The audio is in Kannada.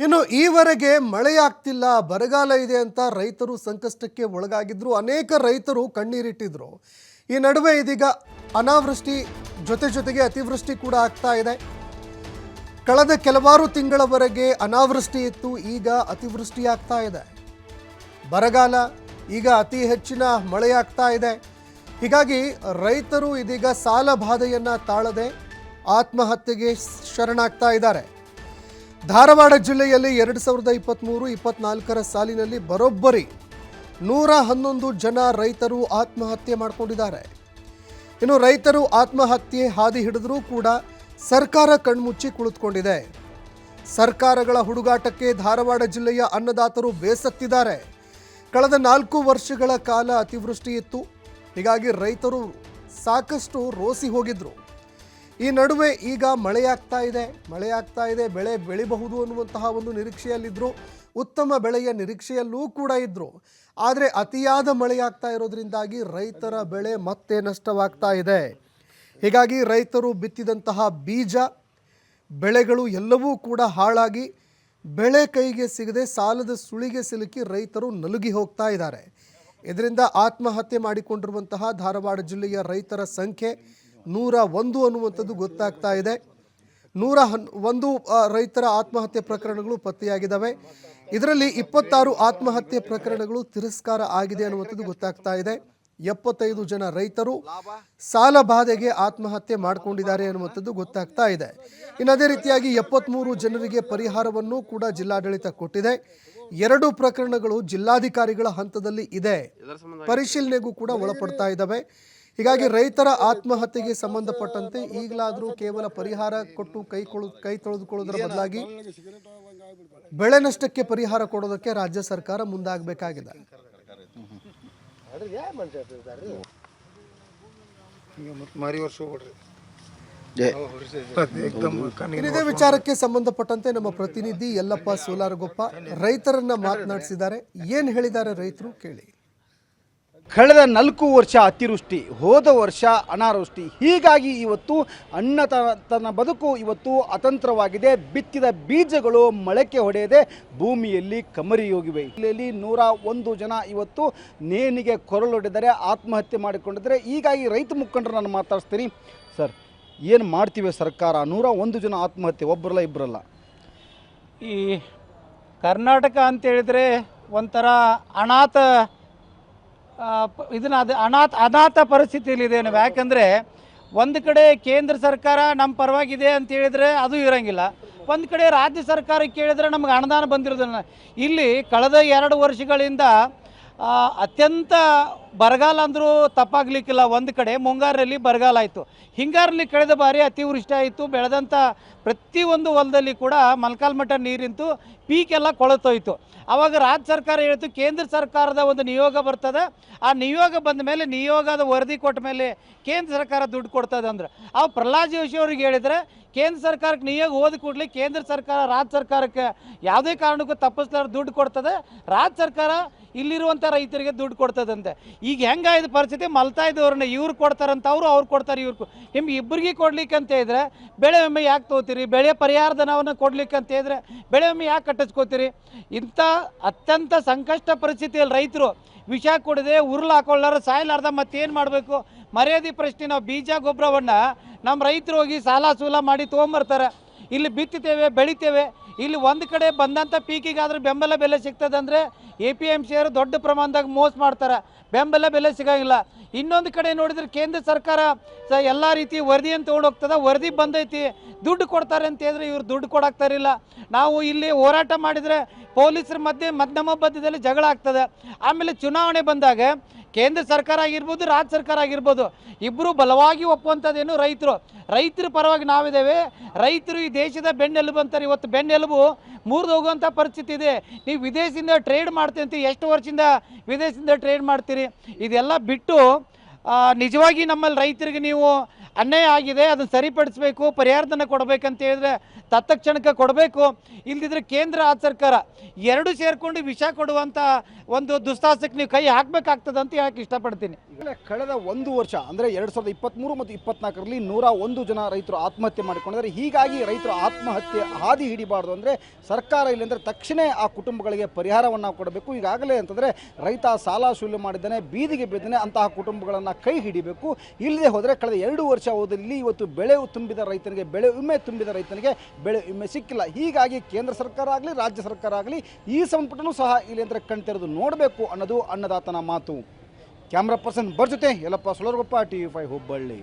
ಇನ್ನು ಈವರೆಗೆ ಮಳೆಯಾಗ್ತಿಲ್ಲ, ಬರಗಾಲ ಇದೆ ಅಂತ ರೈತರು ಸಂಕಷ್ಟಕ್ಕೆ ಒಳಗಾಗಿದ್ರು. ಅನೇಕ ರೈತರು ಕಣ್ಣೀರಿಟ್ಟಿದ್ರು. ಈ ನಡುವೆ ಇದೀಗ ಅನಾವೃಷ್ಟಿ ಜೊತೆಗೆ ಅತಿವೃಷ್ಟಿ ಕೂಡ ಆಗ್ತಾ ಇದೆ. ಕಳೆದ ಕೆಲವಾರು ತಿಂಗಳವರೆಗೆ ಅನಾವೃಷ್ಟಿ ಇತ್ತು, ಈಗ ಅತಿವೃಷ್ಟಿ ಆಗ್ತಾ ಇದೆ. ಬರಗಾಲ, ಈಗ ಅತಿ ಹೆಚ್ಚಿನ ಮಳೆಯಾಗ್ತಾ ಇದೆ. ಹೀಗಾಗಿ ರೈತರು ಇದೀಗ ಸಾಲ ಬಾಧೆಯನ್ನ ತಾಳದೆ ಆತ್ಮಹತ್ಯೆಗೆ ಶರಣಾಗ್ತಾ ಇದ್ದಾರೆ. ಧಾರವಾಡ ಜಿಲ್ಲೆಯಲ್ಲಿ 2023-24 ಸಾಲಿನಲ್ಲಿ ಬರೋಬ್ಬರಿ 111 ಜನ ರೈತರು ಆತ್ಮಹತ್ಯೆ ಮಾಡಿಕೊಂಡಿದ್ದಾರೆ. ಇನ್ನು ರೈತರು ಆತ್ಮಹತ್ಯೆ ಹಾದಿ ಹಿಡಿದರೂ ಕೂಡ ಸರ್ಕಾರ ಕಣ್ಮುಚ್ಚಿ ಕುಳಿತುಕೊಂಡಿದೆ. ಸರ್ಕಾರಗಳ ಹುಡುಗಾಟಕ್ಕೆ ಧಾರವಾಡ ಜಿಲ್ಲೆಯ ಅನ್ನದಾತರು ಬೇಸತ್ತಿದ್ದಾರೆ. ಕಳೆದ 4 ವರ್ಷಗಳ ಕಾಲ ಅತಿವೃಷ್ಟಿ ಇತ್ತು. ಹೀಗಾಗಿ ರೈತರು ಸಾಕಷ್ಟು ರೋಸಿ ಹೋಗಿದ್ರು. ಈ ನಡುವೆ ಈಗ ಮಳೆಯಾಗ್ತಾ ಇದೆ, ಬೆಳೆ ಬೆಳಿಬಹುದು ಅನ್ನುವಂತಹ ಒಂದು ನಿರೀಕ್ಷೆಯಲ್ಲಿದ್ದರು. ಉತ್ತಮ ಬೆಳೆಯ ನಿರೀಕ್ಷೆಯಲ್ಲೂ ಕೂಡ ಇದ್ದರು. ಆದರೆ ಅತಿಯಾದ ಮಳೆಯಾಗ್ತಾ ಇರೋದ್ರಿಂದಾಗಿ ರೈತರ ಬೆಳೆ ಮತ್ತೆ ನಷ್ಟವಾಗ್ತಾ ಇದೆ. ಹೀಗಾಗಿ ರೈತರು ಬಿತ್ತಿದಂತಹ ಬೀಜ ಬೆಳೆಗಳು ಎಲ್ಲವೂ ಕೂಡ ಹಾಳಾಗಿ ಬೆಳೆ ಕೈಗೆ ಸಿಗದೆ ಸಾಲದ ಸುಳಿಗೆ ಸಿಲುಕಿ ರೈತರು ನಲುಗಿ ಹೋಗ್ತಾ ಇದ್ದಾರೆ. ಇದರಿಂದ ಆತ್ಮಹತ್ಯೆ ಮಾಡಿಕೊಂಡಿರುವಂತಹ ಧಾರವಾಡ ಜಿಲ್ಲೆಯ ರೈತರ ಸಂಖ್ಯೆ 101 ಅನ್ನುವಂಥದ್ದು ಗೊತ್ತಾಗ್ತಾ ಇದೆ. 101 ರೈತರ ಆತ್ಮಹತ್ಯೆ ಪ್ರಕರಣಗಳು ಪತ್ತೆಯಾಗಿದ್ದಾವೆ. ಇದರಲ್ಲಿ 26 ಆತ್ಮಹತ್ಯೆ ಪ್ರಕರಣಗಳು ತಿರಸ್ಕಾರ ಆಗಿದೆ ಅನ್ನುವಂಥದ್ದು ಗೊತ್ತಾಗ್ತಾ ಇದೆ. 75 ಜನ ರೈತರು ಸಾಲ ಬಾಧೆಗೆ ಆತ್ಮಹತ್ಯೆ ಮಾಡಿಕೊಂಡಿದ್ದಾರೆ ಅನ್ನುವಂಥದ್ದು ಗೊತ್ತಾಗ್ತಾ ಇದೆ. ಇನ್ನು ಅದೇ ರೀತಿಯಾಗಿ 73 ಜನರಿಗೆ ಪರಿಹಾರವನ್ನು ಕೂಡ ಜಿಲ್ಲಾಡಳಿತ ಕೊಟ್ಟಿದೆ. 2 ಪ್ರಕರಣಗಳು ಜಿಲ್ಲಾಧಿಕಾರಿಗಳ ಹಂತದಲ್ಲಿ ಇದೆ, ಪರಿಶೀಲನೆಗೂ ಕೂಡ ಒಳಪಡ್ತಾ ಇದ್ದಾವೆ. ಹೀಗಾಗಿ ರೈತರ ಆತ್ಮಹತ್ಯೆಗೆ ಸಂಬಂಧಪಟ್ಟಂತೆ ಈಗಲಾದರೂ ಕೇವಲ ಪರಿಹಾರ ಕೊಟ್ಟು ಕೈ ತೊಳೆದುಕೊಳ್ಳೋದರ ಬದಲಾಗಿ ಬೆಳೆ ನಷ್ಟಕ್ಕೆ ಪರಿಹಾರ ಕೊಡೋದಕ್ಕೆ ರಾಜ್ಯ ಸರ್ಕಾರ ಮುಂದಾಗಬೇಕಾಗಿದೆ. ಇದೇ ವಿಚಾರಕ್ಕೆ ಸಂಬಂಧಪಟ್ಟಂತೆ ನಮ್ಮ ಪ್ರತಿನಿಧಿ ಯಲ್ಲಪ್ಪ ಸೋಲಾರಗೊಪ್ಪ ರೈತರನ್ನ ಮಾತನಾಡಿಸಿದ್ದಾರೆ. ಏನ್ ಹೇಳಿದ್ದಾರೆ ರೈತರು ಕೇಳಿ. ಕಳೆದ 4 ವರ್ಷ ಅತಿವೃಷ್ಟಿ, ಹೋದ ವರ್ಷ ಅನಾವೃಷ್ಟಿ, ಹೀಗಾಗಿ ಇವತ್ತು ತನ್ನ ಬದುಕು ಇವತ್ತು ಅತಂತ್ರವಾಗಿದೆ. ಬಿತ್ತಿದ ಬೀಜಗಳು ಮೊಳಕೆ ಹೊಡೆಯದೆ ಭೂಮಿಯಲ್ಲಿ ಕಮರಿ ಹೋಗಿವೆ. ಇಲ್ಲಿ 101 ಜನ ಇವತ್ತು ನೇಣಿಗೆ ಕೊರಳೊಡೆದರೆ ಆತ್ಮಹತ್ಯೆ ಮಾಡಿಕೊಂಡಿದ್ದಾರೆ. ಹೀಗಾಗಿ ರೈತ ಮುಖಂಡರು ನಾನು ಮಾತಾಡ್ತೀನಿ. ಸರ್, ಏನು ಮಾಡ್ತೀವಿ ಸರ್ಕಾರ? 101 ಜನ ಆತ್ಮಹತ್ಯೆ, ಒಬ್ಬರಲ್ಲ ಇಬ್ಬರಲ್ಲ. ಈ ಕರ್ನಾಟಕ ಅಂತೇಳಿದರೆ ಒಂಥರ ಅನಾಥ ಪರಿಸ್ಥಿತಿಯಲ್ಲಿದೆ ನಾವು. ಯಾಕಂದರೆ ಒಂದು ಕಡೆ ಕೇಂದ್ರ ಸರ್ಕಾರ ನಮ್ಮ ಪರವಾಗಿದೆ ಅಂತ ಹೇಳಿದರೆ ಅದು ಇರೋಂಗಿಲ್ಲ, ಒಂದು ಕಡೆ ರಾಜ್ಯ ಸರ್ಕಾರ ಕೇಳಿದರೆ ನಮ್ಗೆ ಅನುದಾನ ಬಂದಿರೋದನ್ನು. ಇಲ್ಲಿ ಕಳೆದ 2 ವರ್ಷಗಳಿಂದ ಅತ್ಯಂತ ಬರಗಾಲ ಅಂದರೂ ತಪ್ಪಾಗಲಿಕ್ಕಿಲ್ಲ. ಒಂದು ಕಡೆ ಮುಂಗಾರಲ್ಲಿ ಬರಗಾಲ ಆಯಿತು, ಹಿಂಗಾರಲ್ಲಿ ಕಳೆದ ಬಾರಿ ಅತಿವೃಷ್ಟಿ ಆಯಿತು. ಬೆಳೆದಂಥ ಪ್ರತಿಯೊಂದು ಹೊಲದಲ್ಲಿ ಕೂಡ ಮೊಳಕಾಲ್ಮಟ್ಟ ನೀರಿಂತು, ಪೀಕೆಲ್ಲ ಕೊಳತೋಯ್ತು. ಆವಾಗ ರಾಜ್ಯ ಸರ್ಕಾರ ಹೇಳ್ತು ಕೇಂದ್ರ ಸರ್ಕಾರದ ಒಂದು ನಿಯೋಗ ಬರ್ತದೆ, ಆ ನಿಯೋಗ ಬಂದ ಮೇಲೆ ನಿಯೋಗದ ವರದಿ ಕೊಟ್ಟ ಮೇಲೆ ಕೇಂದ್ರ ಸರ್ಕಾರ ದುಡ್ಡು ಕೊಡ್ತದೆ ಅಂದ್ರೆ. ಪ್ರಹ್ಲಾದ್ ಜೋಶಿ ಅವ್ರಿಗೆ ಹೇಳಿದರೆ ಕೇಂದ್ರ ಸರ್ಕಾರಕ್ಕೆ ನಿಯೋಗ ಹೋದ ಕೂಡಲೇ ಕೇಂದ್ರ ಸರ್ಕಾರ ರಾಜ್ಯ ಸರ್ಕಾರಕ್ಕೆ ಯಾವುದೇ ಕಾರಣಕ್ಕೂ ತಪ್ಪಿಸ್ಲಾರ ದುಡ್ಡು ಕೊಡ್ತದೆ, ರಾಜ್ಯ ಸರ್ಕಾರ ಇಲ್ಲಿರುವಂಥ ರೈತರಿಗೆ ದುಡ್ಡು ಕೊಡ್ತದಂತೆ. ಈಗ ಹೆಂಗಾಯ್ತು ಪರಿಸ್ಥಿತಿ? ಮಲ್ತಾ ಇದ್ದವ್ರನ್ನ ಇವ್ರು ಕೊಡ್ತಾರಂತ ಅವ್ರು ಕೊಡ್ತಾರೆ, ಇವ್ರು ನಿಮ್ಗೆ ಇಬ್ಬರಿಗೆ ಕೊಡ್ಲಿಕ್ಕೆ ಅಂತ ಹೇಳಿದ್ರೆ ಬೆಳೆ ವಿಮೆ ಯಾಕೆ ತೊಗೋತೀರಿ? ಬೆಳೆ ಪರಿಹಾರ ಧನವನ್ನು ಕೊಡ್ಲಿಕ್ಕೆ ಅಂತ ಹೇಳಿದ್ರೆ ಬೆಳೆ ವಿಮೆ ಯಾಕೆ ಕಟ್ಟಿಸ್ಕೋತೀರಿ? ಇಂಥ ಅತ್ಯಂತ ಸಂಕಷ್ಟ ಪರಿಸ್ಥಿತಿಯಲ್ಲಿ ರೈತರು ವಿಷ ಕುಡಿದೆ ಉರುಳು ಹಾಕೊಳ್ಳಾರ ಸಾಯಲಾರ್ದ ಮತ್ತೇನು ಮಾಡಬೇಕು? ಮರ್ಯಾದೆ ಪ್ರಶ್ನೆ. ನಾವು ಬೀಜ ಗೊಬ್ಬರವನ್ನು ನಮ್ಮ ರೈತರು ಹೋಗಿ ಸಾಲ ಸೂಲ ಮಾಡಿ ತೊಗೊಂಬರ್ತಾರೆ. ಇಲ್ಲಿ ಬಿತ್ತುತ್ತೇವೆ, ಬೆಳಿತೇವೆ. ಇಲ್ಲಿ ಒಂದು ಕಡೆ ಬಂದಂಥ ಪೀಕಿಗಾದ್ರೆ ಬೆಂಬಲ ಬೆಲೆ ಸಿಗ್ತದೆ ಅಂದರೆ APMC ಅವರು ದೊಡ್ಡ ಪ್ರಮಾಣದಾಗ ಮೋಸ ಮಾಡ್ತಾರೆ, ಬೆಂಬಲ ಬೆಲೆ ಸಿಗೋಂಗಿಲ್ಲ. ಇನ್ನೊಂದು ಕಡೆ ನೋಡಿದ್ರೆ ಕೇಂದ್ರ ಸರ್ಕಾರ ಎಲ್ಲ ರೀತಿ ವರದಿಯನ್ನು ತೊಗೊಂಡು ಹೋಗ್ತದೆ, ವರದಿ ಬಂದೈತಿ ದುಡ್ಡು ಕೊಡ್ತಾರೆ ಅಂತ ಹೇಳಿದ್ರೆ ಇವ್ರು ದುಡ್ಡು ಕೊಡಾಕ್ತಾರಿಲ್ಲ. ನಾವು ಇಲ್ಲಿ ಹೋರಾಟ ಮಾಡಿದರೆ ಪೊಲೀಸರ ಮಧ್ಯಮ ಮಧ್ಯದಲ್ಲಿ ಜಗಳ ಆಗ್ತದೆ. ಆಮೇಲೆ ಚುನಾವಣೆ ಬಂದಾಗ ಕೇಂದ್ರ ಸರ್ಕಾರ ಆಗಿರ್ಬೋದು, ರಾಜ್ಯ ಸರ್ಕಾರ ಆಗಿರ್ಬೋದು, ಇಬ್ಬರು ಬಲವಾಗಿ ಒಪ್ಪುವಂಥದ್ದೇನು ರೈತರ ಪರವಾಗಿ ನಾವಿದ್ದೇವೆ. ರೈತರು ಈ ದೇಶದ ಬೆನ್ನೆಲುಬು ಅಂತಾರೆ. ಇವತ್ತು ಬೆನ್ನೆಲುಬು ಮುರಿದು ಹೋಗುವಂಥ ಪರಿಸ್ಥಿತಿ ಇದೆ. ನೀವು ವಿದೇಶದಿಂದ ಟ್ರೇಡ್ ಮಾಡ್ತೀವಿ ಅಂತ ಎಷ್ಟು ವರ್ಷದಿಂದ ವಿದೇಶದಿಂದ ಟ್ರೇಡ್ ಮಾಡ್ತೀರಿ? ಇದೆಲ್ಲ ಬಿಟ್ಟು ನಿಜವಾಗಿ ನಮ್ಮಲ್ಲಿ ರೈತರಿಗೆ ನೀವು ಅನ್ಯಾಯ ಆಗಿದೆ, ಅದನ್ನು ಸರಿಪಡಿಸಬೇಕು, ಪರಿಹಾರಧನ ಕೊಡಬೇಕಂತ ಹೇಳಿದ್ರೆ ತತ್ಕ್ಷಣಕ್ಕೆ ಕೊಡಬೇಕು. ಇಲ್ದಿದ್ರೆ ಕೇಂದ್ರ ರಾಜ್ಯ ಸರ್ಕಾರ ಎರಡೂ ಸೇರಿಕೊಂಡು ವಿಷ ಕೊಡುವಂಥ ಒಂದು ದುಸ್ಸಾಹಸಕ್ಕೆ ನೀವು ಕೈ ಹಾಕಬೇಕಾಗ್ತದೆ ಅಂತ ಹೇಳಕ್ಕೆ ಇಷ್ಟಪಡ್ತೀನಿ. ಈಗಲೇ ಕಳೆದ ಒಂದು ವರ್ಷ ಅಂದರೆ 2023 ಮತ್ತು 24ರಲ್ಲಿ 101 ಜನ ರೈತರು ಆತ್ಮಹತ್ಯೆ ಮಾಡಿಕೊಂಡಿದ್ದಾರೆ. ಹೀಗಾಗಿ ರೈತರು ಆತ್ಮಹತ್ಯೆ ಹಾದಿ ಹಿಡಿಬಾರ್ದು ಅಂದರೆ ಸರ್ಕಾರ ಇಲ್ಲಂದರೆ ತಕ್ಷಣ ಆ ಕುಟುಂಬಗಳಿಗೆ ಪರಿಹಾರವನ್ನು ಕೊಡಬೇಕು. ಈಗಾಗಲೇ ಅಂತಂದರೆ ರೈತ ಸಾಲ ಸೂಲು ಮಾಡಿದ್ದಾನೆ, ಬೀದಿಗೆ ಬಿದ್ದಾನೆ, ಅಂತಹ ಕುಟುಂಬಗಳನ್ನು ಕೈ ಹಿಡಿಬೇಕು. ಇಲ್ಲದೆ ಹೋದರೆ ಕಳೆದ 2 ವರ್ಷ ಅವಧಿಯಲ್ಲಿ ಇವತ್ತು ಬೆಳೆ ತುಂಬಿದ ರೈತನಿಗೆ, ಬೆಳೆ ವಿಮೆ ತುಂಬಿದ ರೈತನಿಗೆ ಬೆಳೆ ವಿಮೆ ಸಿಕ್ಕಿಲ್ಲ. ಹೀಗಾಗಿ ಕೇಂದ್ರ ಸರ್ಕಾರ ಆಗಲಿ ರಾಜ್ಯ ಸರ್ಕಾರ ಆಗಲಿ ಈ ಸಂಪುಟನೂ ಸಹ ಇಲ್ಲಿ ಅಂದರೆ ಕಣ್ತೆರೆದು ನೋಡಬೇಕು ಅನ್ನೋದು ಅನ್ನದಾತನ ಮಾತು. ಕ್ಯಾಮ್ರಾ ಪರ್ಸನ್ ಜೊತೆ ಯಲ್ಲಪ್ಪ ಸೊಲರಗೊಪ್ಪ, TV5 ಹುಬ್ಬಳ್ಳಿ.